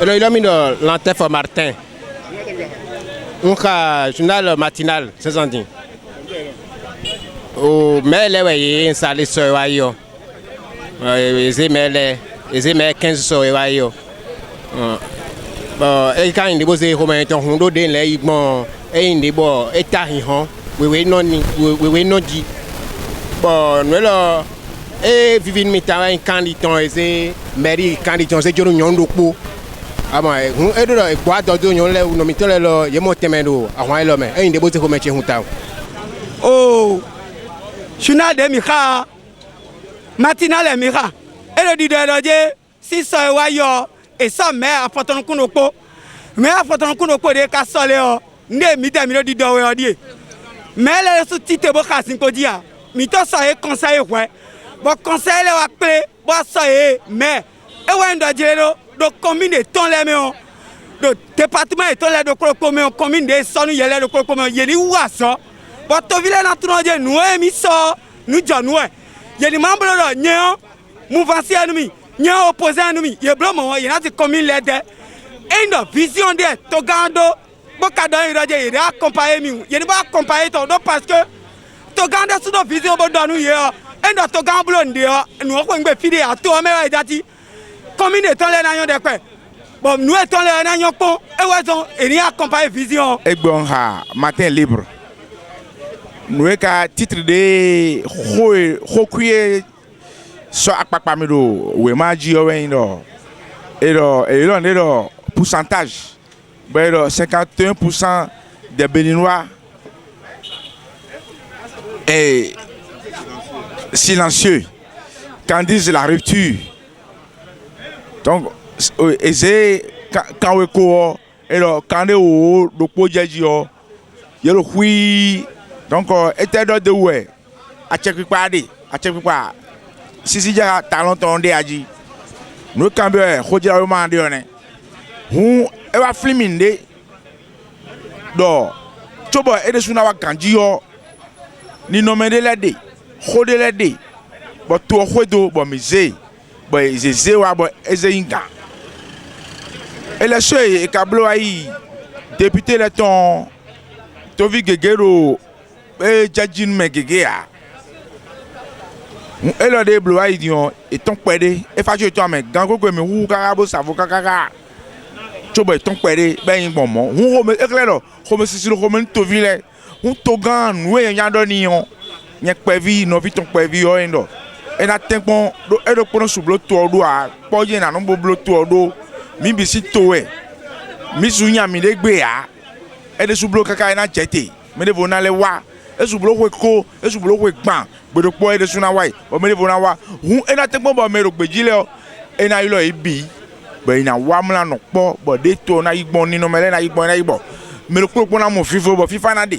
Alors, il a mis dans l'antenne Martin. Un journal matinal, c'est ça dit. Mais les voyez, ça les soeurs ailleurs. Les mais 15 soeurs ailleurs. Bon, et quand il dépose les romains, on doit donner bon, et il dépose et tarihon. Oui, non, dit. Bon, nous là, et vivons maintenant un candidat, et mairie candidat, c'est John Yondoko. Ah bon, et quoi d'autre, nous là, nous mettons là, il y a mon thème d'eau, à moi l'homme, et il dépose les romains chez Hunta. Oh, je suis là, Mika, matinale Mika, et le dit de si ça va y et ça, mais à Poton Kunoko, mais à Poton Kunoko de Cassoléo, né, midame, dit de mais les sous-titres, Bocassinkodia, Mito ça est conseil, ouais. Bon, conseil, la clé, bon, ça est, mais, et ouais, de commune de ton les méons, de département et ton les de commune de son, il y a les de Colombiens, il y a des ouasses, bon, ton village n'a nous, nous, John, il y a des membres de Nyon, mouvance ennemi, Nyon opposé ennemi, il y a blanc, il y a des communes l'aide, et une vision de Togando. Bokadon il a accompagné il pas accompagné parce que Toganda sous nos visions dans nous hier et dans Togan blonde nous on peut filer à tout mais dati comme il est les nations de quoi bon nous étons les nations con et ouais il a accompagné vision et bon matin libre nous est qu'à titre de recueillir sur akpakpamido we maji owendo et là pourcentage. 51% des Béninois est silencieux quand disent la rupture. Donc, quand on est quand on est donc, était de ouais, à Tchèque si j'ai talent, on dit, nous, quand on ewa fliminde do chobo ede suna wa kanjiyo ni nomede lede khode lede bo to khodo bo mize bo ezeze wa bo ezeinga élection e kablo ai député le ton Tovi Gegero e jajin me gegea elo de blo ai dion e ton pede e fa je to ame gango go me hu karabo savo kakaka chobo ton pere ben bon mon hu éclairo comme si le romain to ville hu to gan we nyando ni on nya pevi no vi ton pevi o endo e na tempon do e do pono sublo to do a poje na no blo to do mi bi si to e mi sunya mi de gbe a e de sublo kaka na jete me de vona le wa e sublo we ko e sublo we gban gbedo po e de suna wa o me de vona wa hu e na tempon bo me ro gbejile o e na ilo e bi ben na wamla no po bo de to na igbon ni no mele na igbon me lo kuro na mo fifo bo fifa na de